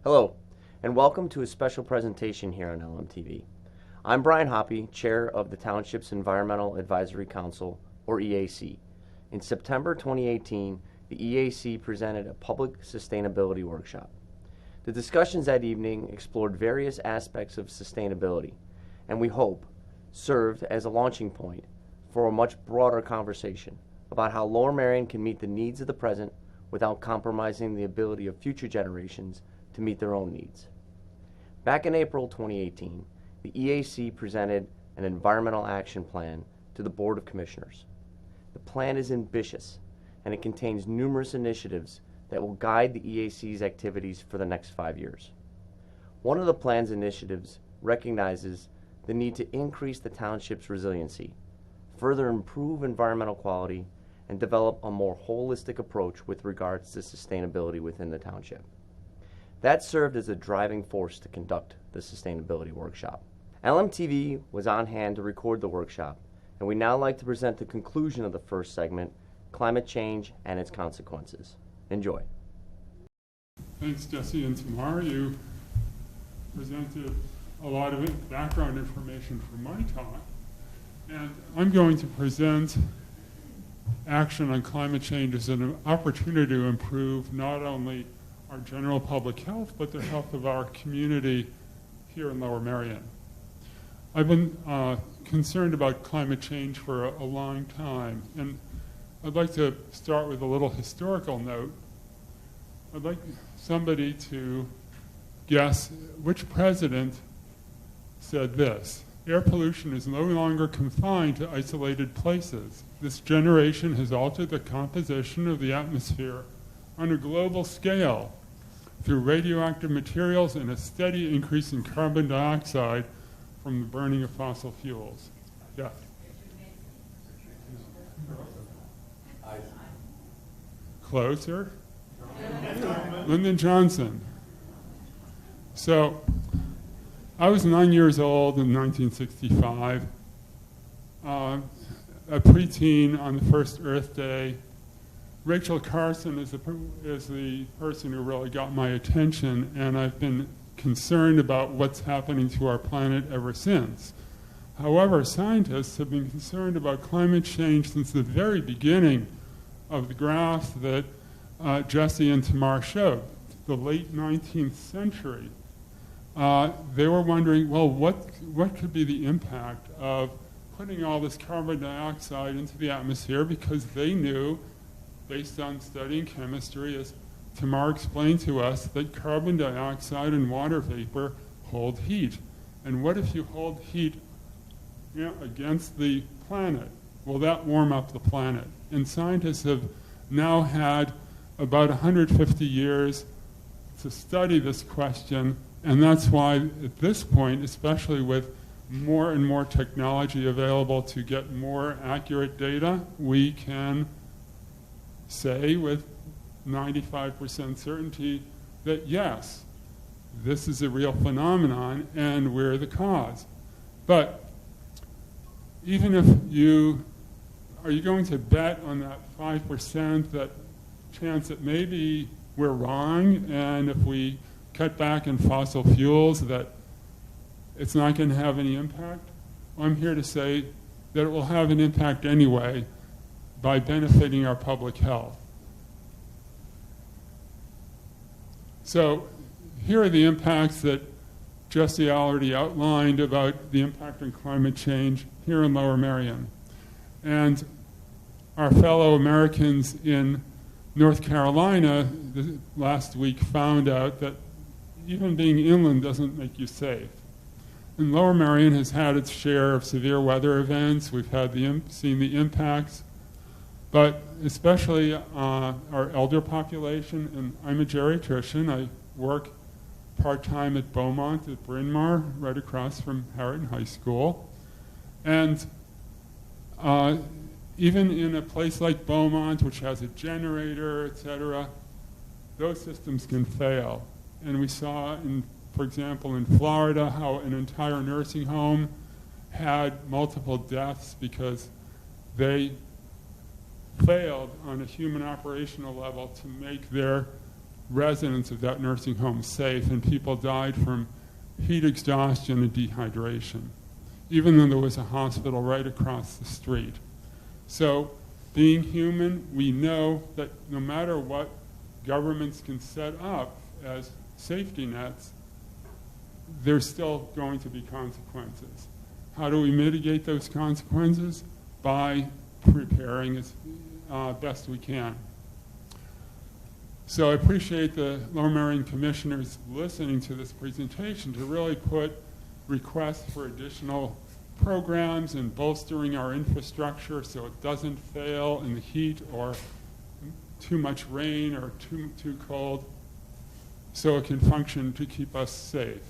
Hello, and welcome to a special presentation here on LMTV. I'm Brian Hoppe, Chair of the Township's Environmental Advisory Council, or EAC. In September 2018, the EAC presented a public sustainability workshop. The discussions that evening explored various aspects of sustainability, and we hope served as a launching point for a much broader conversation about how Lower Merion can meet the needs of the present without compromising the ability of future generations to meet their own needs. Back in April 2018, the EAC presented an environmental action plan to the Board of Commissioners. The plan is ambitious, and it contains numerous initiatives that will guide the EAC's activities for the next 5 years. One of the plan's initiatives recognizes the need to increase the township's resiliency, further improve environmental quality, and develop a more holistic approach with regards to sustainability within the township. That served as a driving force to conduct the sustainability workshop. LMTV was on hand to record the workshop, and we now like to present the conclusion of the first segment, Climate Change and Its Consequences. Enjoy. Thanks, Jesse and Tamar. You presented a lot of background information for my talk, and I'm going to present action on climate change as an opportunity to improve not only our general public health, but the health of our community here in Lower Merion. I've been concerned about climate change for a long time, and I'd like to start with a little historical note. I'd like somebody to guess which president said this: air pollution is no longer confined to isolated places. This generation has altered the composition of the atmosphere on a global scale through radioactive materials and a steady increase in carbon dioxide from the burning of fossil fuels. Yeah. Closer. Lyndon Johnson. So, I was 9 years old in 1965, a preteen on the first Earth Day. Rachel Carson is the person who really got my attention, and I've been concerned about what's happening to our planet ever since. However, scientists have been concerned about climate change since the very beginning of the graphs that Jesse and Tamar showed, the late 19th century. They were wondering, well, what could be the impact of putting all this carbon dioxide into the atmosphere, because they knew, based on studying chemistry, as Tamar explained to us, that carbon dioxide and water vapor hold heat. And what if you hold heat against the planet? Will that warm up the planet? And scientists have now had about 150 years to study this question, and that's why at this point, especially with more and more technology available to get more accurate data, we can say with 95% certainty that yes, this is a real phenomenon and we're the cause. But even if are you going to bet on that 5%, that chance that maybe we're wrong, and if we cut back in fossil fuels that it's not going to have any impact? I'm here to say that it will have an impact anyway by benefiting our public health. So here are the impacts that Jesse already outlined about the impact on climate change here in Lower Merion. And our fellow Americans in North Carolina last week found out that even being inland doesn't make you safe. And Lower Merion has had its share of severe weather events. We've had seen the impacts, but especially our elder population. And I'm a geriatrician. I work part-time at Beaumont at Bryn Mawr, right across from Harriton High School. And even in a place like Beaumont, which has a generator, etc., those systems can fail. And we saw, for example, in Florida, how an entire nursing home had multiple deaths because they failed on a human operational level to make their residents of that nursing home safe, and people died from heat exhaustion and dehydration, even though there was a hospital right across the street. So, being human, we know that no matter what governments can set up as safety nets, there's still going to be consequences. How do we mitigate those consequences? By preparing as best we can. So I appreciate the Lower Merion Commissioners listening to this presentation to really put requests for additional programs and bolstering our infrastructure so it doesn't fail in the heat or too much rain or too cold, so it can function to keep us safe.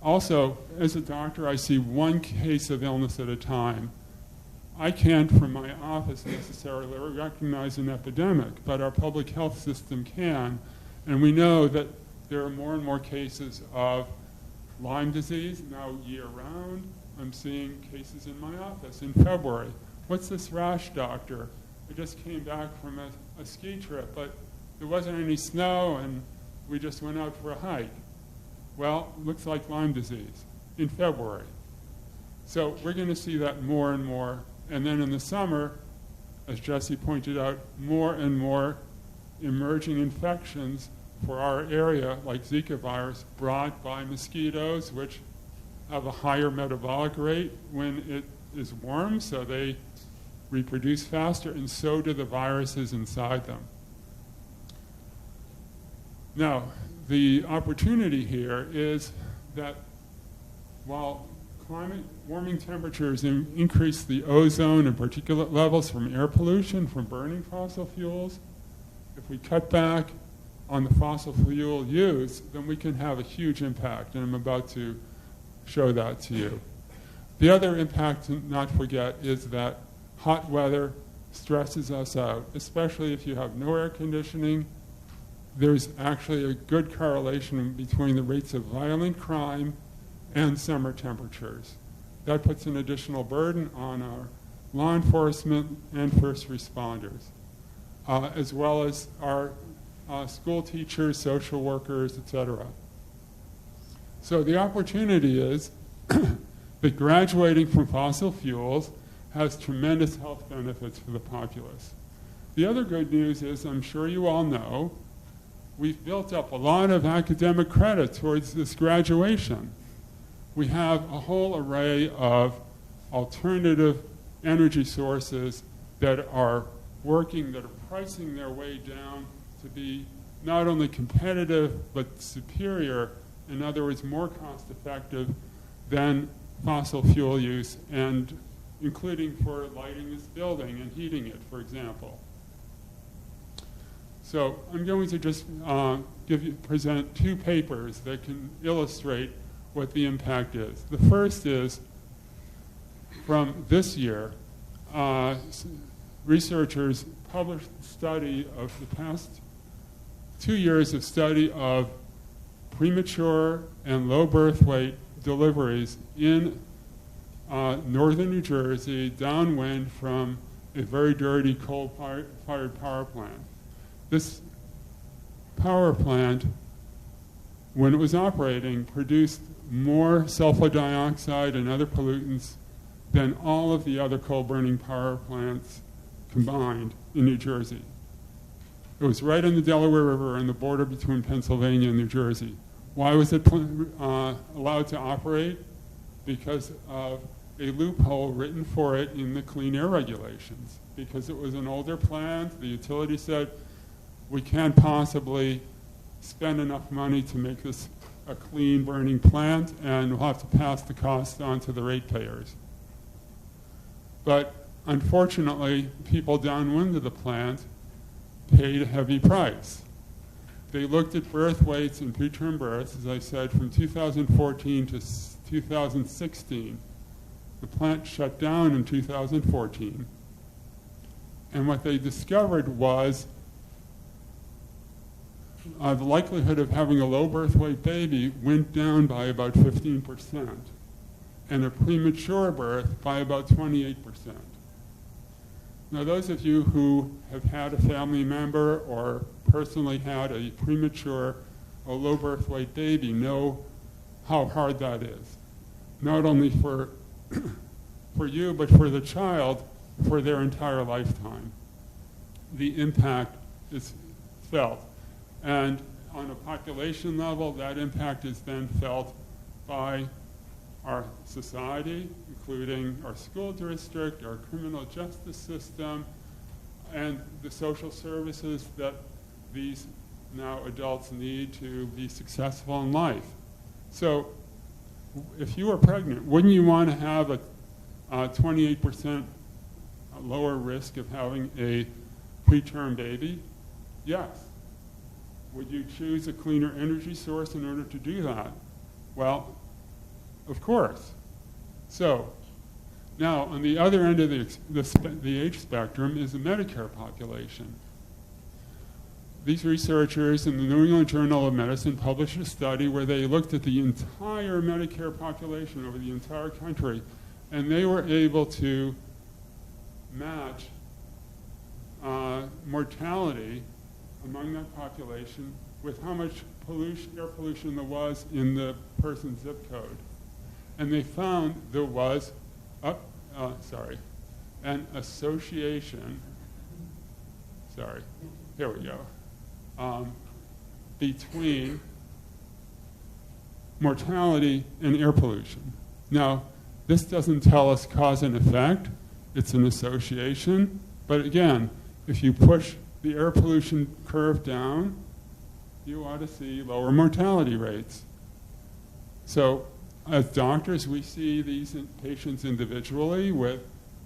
Also, as a doctor, I see one case of illness at a time. I can't, from my office, necessarily recognize an epidemic, but our public health system can, and we know that there are more and more cases of Lyme disease, now year-round. I'm seeing cases in my office in February. What's this rash, doctor? I just came back from a ski trip, but there wasn't any snow, and we just went out for a hike. Well, looks like Lyme disease in February. So we're going to see that more and more. And then in the summer, as Jesse pointed out, more and more emerging infections for our area, like Zika virus, brought by mosquitoes, which have a higher metabolic rate when it is warm, so they reproduce faster, and so do the viruses inside them. Now, the opportunity here is that while climate warming temperatures increase the ozone and particulate levels from air pollution from burning fossil fuels, if we cut back on the fossil fuel use, then we can have a huge impact, and I'm about to show that to you. The other impact to not forget is that hot weather stresses us out, especially if you have no air conditioning. There's actually a good correlation between the rates of violent crime and summer temperatures. That puts an additional burden on our law enforcement and first responders, as well as our school teachers, social workers, etc. So the opportunity is that graduating from fossil fuels has tremendous health benefits for the populace. The other good news is, I'm sure you all know, we've built up a lot of academic credit towards this graduation. We have a whole array of alternative energy sources that are working, that are pricing their way down to be not only competitive but superior, in other words, more cost effective than fossil fuel use, and including for lighting this building and heating it, for example. So I'm going to just present two papers that can illustrate what the impact is. The first is from this year. Researchers published a study of the past 2 years of study of premature and low birth weight deliveries in northern New Jersey, downwind from a very dirty coal-fired power plant. This power plant, when it was operating, produced more sulfur dioxide and other pollutants than all of the other coal-burning power plants combined in New Jersey. It was right on the Delaware River on the border between Pennsylvania and New Jersey. Why was it allowed to operate? Because of a loophole written for it in the clean air regulations. Because it was an older plant, the utility said, we can't possibly spend enough money to make this a clean burning plant, and we'll have to pass the cost on to the ratepayers. But unfortunately, people downwind of the plant paid a heavy price. They looked at birth weights and preterm births, as I said, from 2014 to 2016. The plant shut down in 2014. And what they discovered was the likelihood of having a low birth weight baby went down by about 15%, and a premature birth by about 28%. Now, those of you who have had a family member or personally had a premature or low birth weight baby know how hard that is, not only for you, but for the child for their entire lifetime. The impact is felt. And on a population level, that impact is then felt by our society, including our school district, our criminal justice system, and the social services that these now adults need to be successful in life. So if you were pregnant, wouldn't you want to have a 28% lower risk of having a preterm baby? Yes. Would you choose a cleaner energy source in order to do that? Well, of course. So now on the other end of the age spectrum is the Medicare population. These researchers in the New England Journal of Medicine published a study where they looked at the entire Medicare population over the entire country, and they were able to match mortality among that population with how much air pollution there was in the person's zip code. And they found there was an association, here we go, between mortality and air pollution. Now, this doesn't tell us cause and effect, it's an association, but again, if you push the air pollution curve down, you ought to see lower mortality rates. So as doctors, we see these patients individually with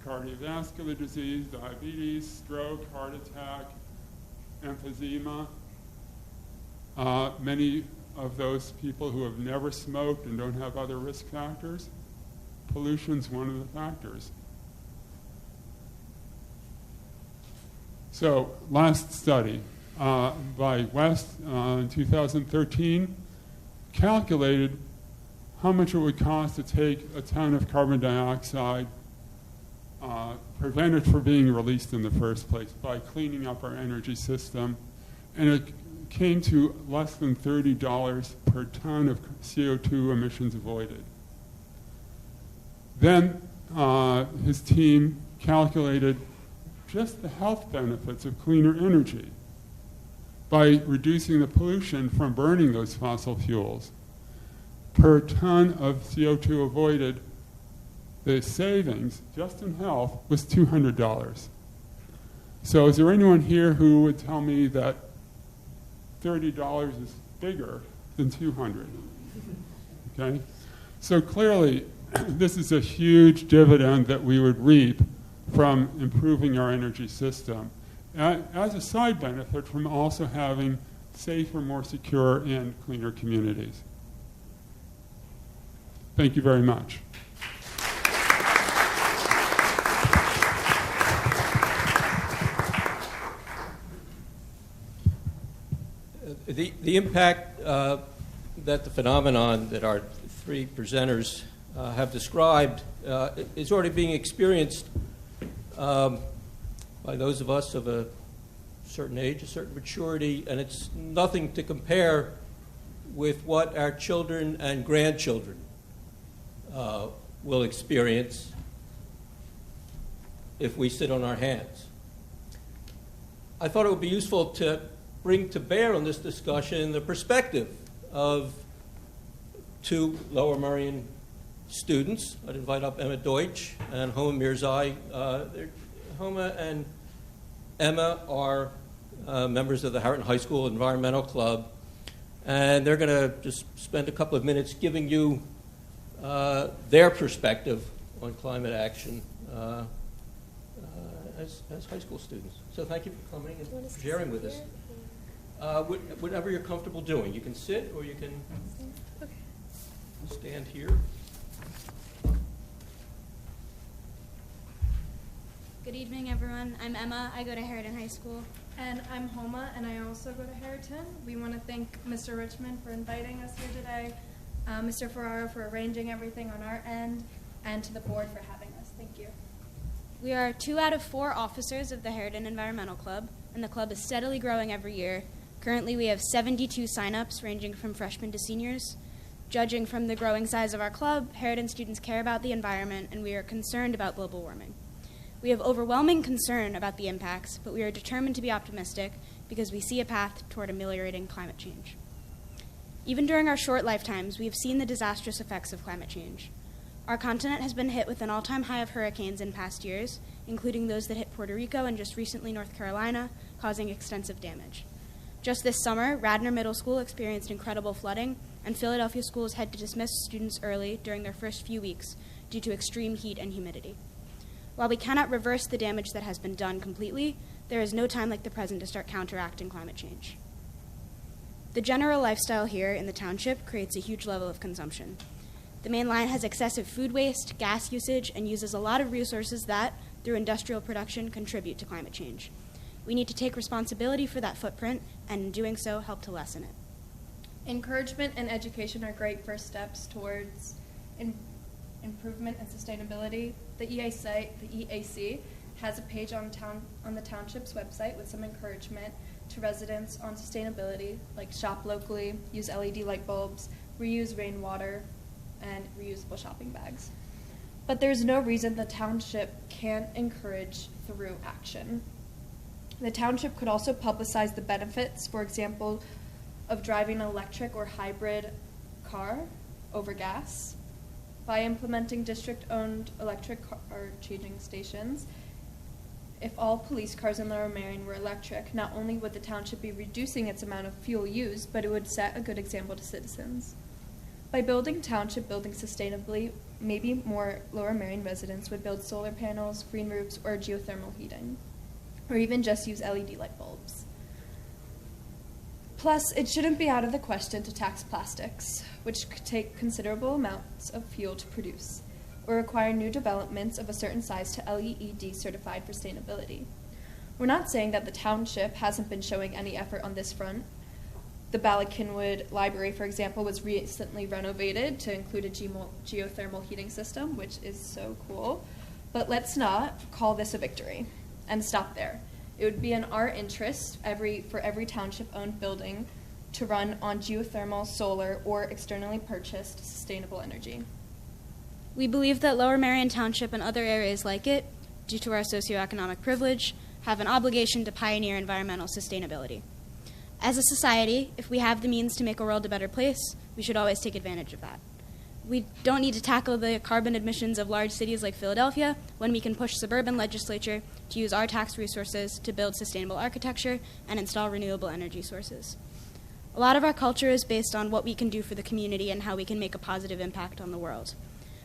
cardiovascular disease, diabetes, stroke, heart attack, emphysema. Many of those people who have never smoked and don't have other risk factors, pollution's one of the factors. So last study by West in 2013 calculated how much it would cost to take a ton of carbon dioxide, prevent it from being released in the first place by cleaning up our energy system. And it came to less than $30 per ton of CO2 emissions avoided. Then his team calculated just the health benefits of cleaner energy by reducing the pollution from burning those fossil fuels. Per ton of CO2 avoided, the savings, just in health, was $200. So is there anyone here who would tell me that $30 is bigger than $200? Okay? So clearly, this is a huge dividend that we would reap from improving our energy system, as a side benefit from also having safer, more secure, and cleaner communities. Thank you very much. The impact that the phenomenon that our three presenters have described is already being experienced by those of us of a certain age, a certain maturity, and it's nothing to compare with what our children and grandchildren will experience if we sit on our hands. I thought it would be useful to bring to bear on this discussion the perspective of two Lower Merion students. I'd invite up Emma Deutsch and Homa Mirzai. Homa and Emma are members of the Harrington High School Environmental Club, and they're going to just spend a couple of minutes giving you their perspective on climate action as high school students. So thank you for coming and sharing with us. Whatever you're comfortable doing. You can sit or you can stand here. Good evening, everyone. I'm Emma. I go to Harrington High School. And I'm Homa, and I also go to Harrington. We want to thank Mr. Richmond for inviting us here today, Mr. Ferraro for arranging everything on our end, and to the board for having us. Thank you. We are 2 out of 4 officers of the Harrington Environmental Club. and the club is steadily growing every year. Currently, we have 72 signups ranging from freshmen to seniors. Judging from the growing size of our club, Harridan students care about the environment, and we are concerned about global warming. We have overwhelming concern about the impacts, but we are determined to be optimistic because we see a path toward ameliorating climate change. Even during our short lifetimes, we have seen the disastrous effects of climate change. Our continent has been hit with an all-time high of hurricanes in past years, including those that hit Puerto Rico and just recently North Carolina, causing extensive damage. Just this summer, Radnor Middle School experienced incredible flooding, and Philadelphia schools had to dismiss students early during their first few weeks due to extreme heat and humidity. While we cannot reverse the damage that has been done completely, there is no time like the present to start counteracting climate change. The general lifestyle here in the township creates a huge level of consumption. The main line has excessive food waste, gas usage, and uses a lot of resources that, through industrial production, contribute to climate change. We need to take responsibility for that footprint, and in doing so, help to lessen it. Encouragement and education are great first steps towards improvement and sustainability. The EAC has a page on the township's website with some encouragement to residents on sustainability, like shop locally, use LED light bulbs, reuse rainwater, and reusable shopping bags. But there's no reason the township can't encourage through action. The township could also publicize the benefits, for example, of driving an electric or hybrid car over gas. By implementing district-owned electric car charging stations, if all police cars in Lower Merion were electric, not only would the township be reducing its amount of fuel used, but it would set a good example to citizens. By building township buildings sustainably, maybe more Lower Merion residents would build solar panels, green roofs, or geothermal heating, or even just use LED light bulbs. Plus, it shouldn't be out of the question to tax plastics, which could take considerable amounts of fuel to produce, or require new developments of a certain size to LEED certified for sustainability. We're not saying that the township hasn't been showing any effort on this front. The Ballackinwood Library, for example, was recently renovated to include a geothermal heating system, which is so cool. But let's not call this a victory and stop there. It would be in our interest for every township-owned building to run on geothermal, solar, or externally purchased sustainable energy. We believe that Lower Merion Township and other areas like it, due to our socioeconomic privilege, have an obligation to pioneer environmental sustainability. As a society, if we have the means to make a world a better place, we should always take advantage of that. We don't need to tackle the carbon emissions of large cities like Philadelphia when we can push suburban legislature to use our tax resources to build sustainable architecture and install renewable energy sources. A lot of our culture is based on what we can do for the community and how we can make a positive impact on the world.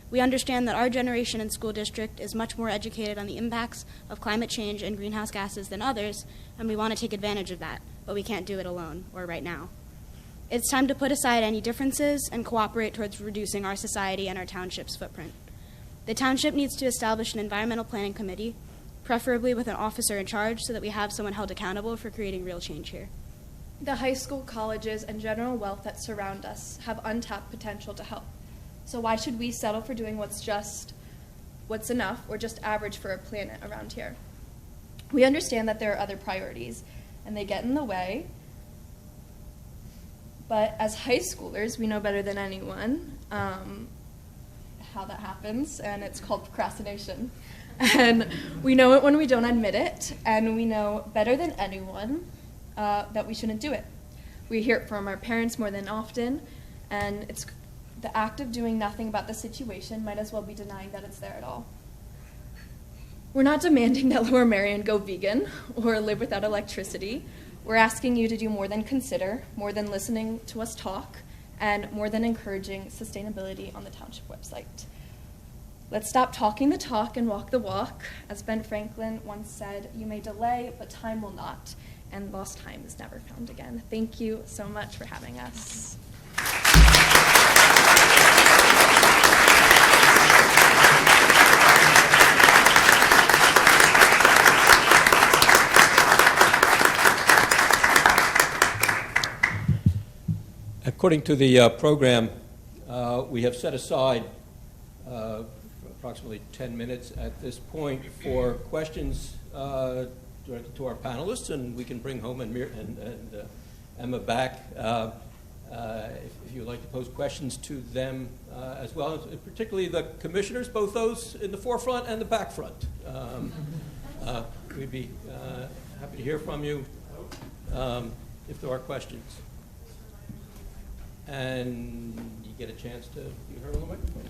We understand that our generation and school district is much more educated on the impacts of climate change and greenhouse gases than others, and we want to take advantage of that, but we can't do it alone or right now. It's time to put aside any differences and cooperate towards reducing our society and our township's footprint. The township needs to establish an environmental planning committee, preferably with an officer in charge so that we have someone held accountable for creating real change here. The high school, colleges, and general wealth that surround us have untapped potential to help. So why should we settle for doing what's enough or just average for a planet around here? We understand that there are other priorities, and they get in the way. But as high schoolers, we know better than anyone how that happens, and it's called procrastination. And we know it when we don't admit it, and we know better than anyone that we shouldn't do it. We hear it from our parents more than often, and it's the act of doing nothing about the situation might as well be denying that it's there at all. We're not demanding that Lower Merion go vegan or live without electricity. We're asking you to do more than consider, more than listening to us talk, and more than encouraging sustainability on the township website. Let's stop talking the talk and walk the walk. As Ben Franklin once said, you may delay, but time will not, and lost time is never found again. Thank you so much for having us. According to the program, we have set aside approximately 10 minutes at this point for questions to directed to our panelists, and we can bring home and Emma back if you would like to pose questions to them as well, particularly the commissioners, both those in the forefront and the back front. We'd be happy to hear from you if there are questions. And you get a chance to be heard on the microphone.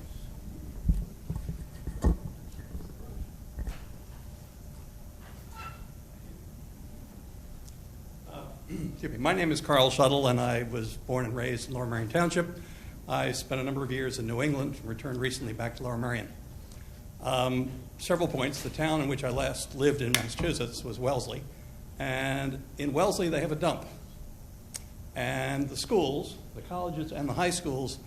Excuse me. My name is Carl Shuttle, and I was born and raised in Lower Merion Township. I spent a number of years in New England and returned recently back to Lower Merion. Several points. The town in which I last lived in Massachusetts was Wellesley, and in Wellesley they have a dump. And the schools, the colleges and the high schools,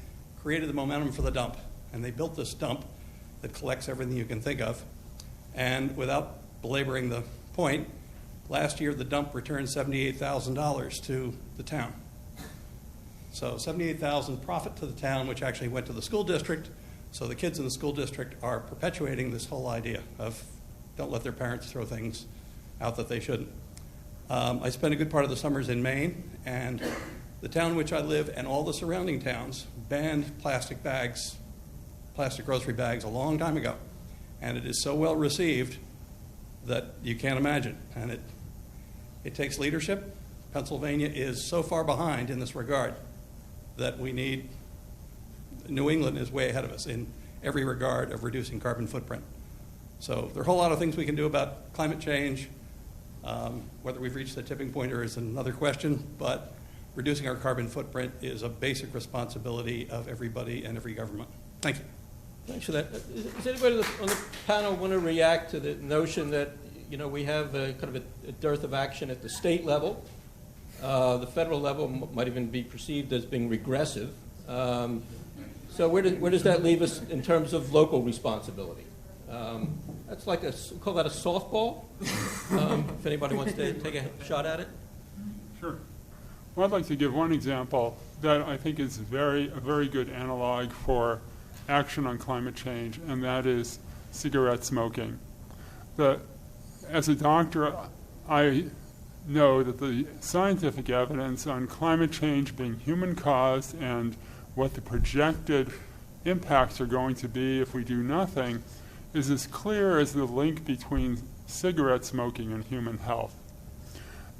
created the momentum for the dump, and they built this dump that collects everything you can think of. And without belaboring the point, last year the dump returned $78,000 to the town. So $78,000 profit to the town, which actually went to the school district. So the kids in the school district are perpetuating this whole idea of don't let their parents throw things out that they shouldn't. I spent a good part of the summers in Maine, and the town in which I live and all the surrounding towns banned plastic bags, plastic grocery bags a long time ago. And it is so well received that you can't imagine. And it takes leadership. Pennsylvania is so far behind in this regard that we need, New England is way ahead of us in every regard of reducing carbon footprint. So there are a whole lot of things we can do about climate change. Whether we've reached the tipping point is another question, but reducing our carbon footprint is a basic responsibility of everybody and every government. Thank you. Thanks for that. Does anybody on the panel want to react to the notion that we have a kind of a dearth of action at the state level? The federal level might even be perceived as being regressive. So where does that leave us in terms of local responsibility? That's like call that a softball. If anybody wants to take a shot at it. Sure. Well, I'd like to give one example that I think is a very good analog for action on climate change, and that is cigarette smoking. As a doctor, I know that the scientific evidence on climate change being human-caused and what the projected impacts are going to be if we do nothing is as clear as the link between cigarette smoking and human health.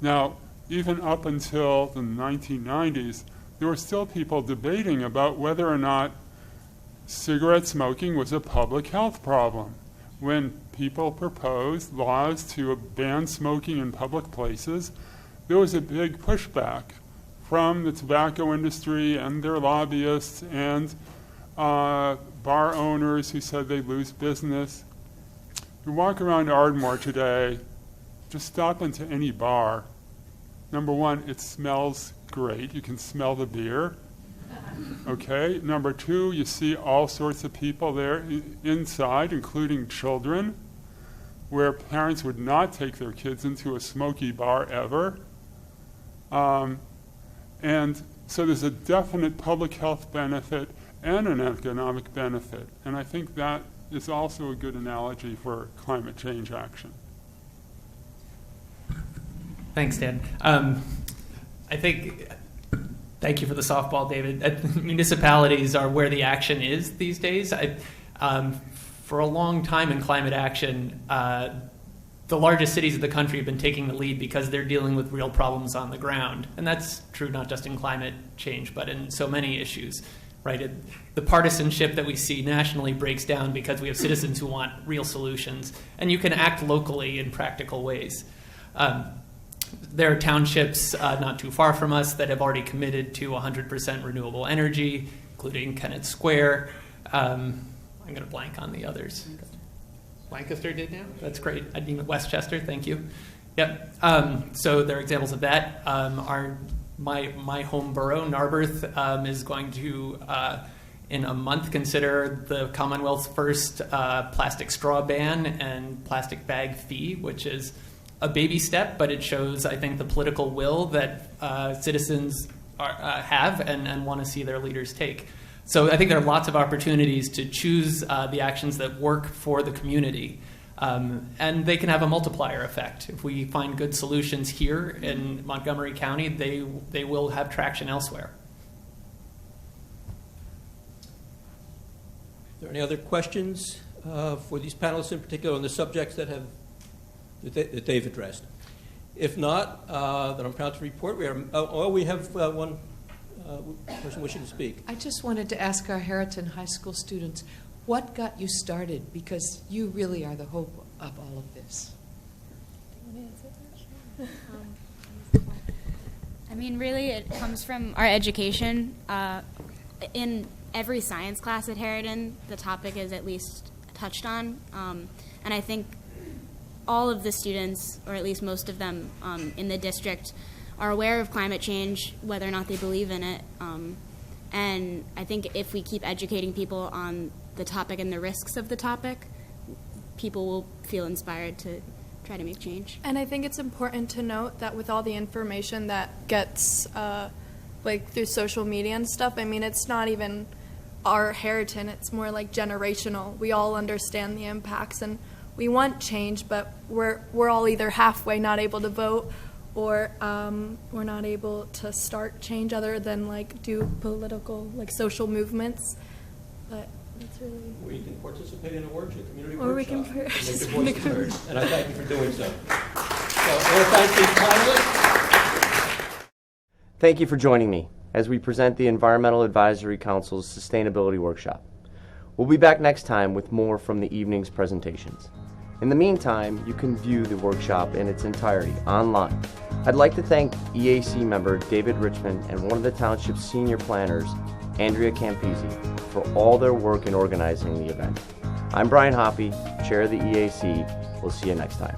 Now, even up until the 1990s, there were still people debating about whether or not cigarette smoking was a public health problem. When people proposed laws to ban smoking in public places, there was a big pushback from the tobacco industry and their lobbyists and bar owners who said they'd lose business. You walk around Ardmore today, just stop into any bar. Number one, it smells great. You can smell the beer. Okay. Number two, you see all sorts of people there inside, including children, where parents would not take their kids into a smoky bar ever. And so there's a definite public health benefit and an economic benefit. And I think that is also a good analogy for climate change action. Thanks, Dan. Thank you for the softball, David. Municipalities are where the action is these days. For a long time in climate action, the largest cities of the country have been taking the lead because they're dealing with real problems on the ground. And that's true not just in climate change, but in so many issues. Right? The partisanship that we see nationally breaks down because we have citizens who want real solutions. And you can act locally in practical ways. There are townships not too far from us that have already committed to 100% renewable energy, including Kennett Square. I'm going to blank on the others. Lancaster did now? That's great. I deem it Westchester. Thank you. Yep. So there are examples of that. My home borough, Narberth, is going to, in a month, consider the Commonwealth's first plastic straw ban and plastic bag fee, which is a baby step, but it shows, I think, the political will that citizens have and want to see their leaders take. So I think there are lots of opportunities to choose the actions that work for the community. And they can have a multiplier effect. If we find good solutions here in Montgomery County, they will have traction elsewhere. Are there any other questions for these panelists in particular on the subjects that they've addressed? If not, then I'm proud to report we have one person wishing to speak. I just wanted to ask our Harriton High School students, what got you started? Because you really are the hope of all of this. I mean, really, it comes from our education. In every science class at Harriton, the topic is at least touched on. And I think all of the students, or at least most of them in the district, are aware of climate change, whether or not they believe in it. And I think if we keep educating people on the topic and the risks of the topic, people will feel inspired to try to make change. And I think it's important to note that with all the information that gets like through social media and stuff, I mean, it's not even our Harriton, it's more like generational. We all understand the impacts and we want change, but we're all either halfway not able to vote, or we're not able to start change other than like do political, like social movements. But it's really. We can participate in a workshop, community Or we workshop. can Make your voices heard, and I thank you for doing so. So I want to thank these panelists. Thank you for joining me as we present the Environmental Advisory Council's Sustainability Workshop. We'll be back next time with more from the evening's presentations. In the meantime, you can view the workshop in its entirety online. I'd like to thank EAC member David Richmond and one of the township's senior planners, Andrea Campisi, for all their work in organizing the event. I'm Brian Hoppy, Chair of the EAC. We'll see you next time.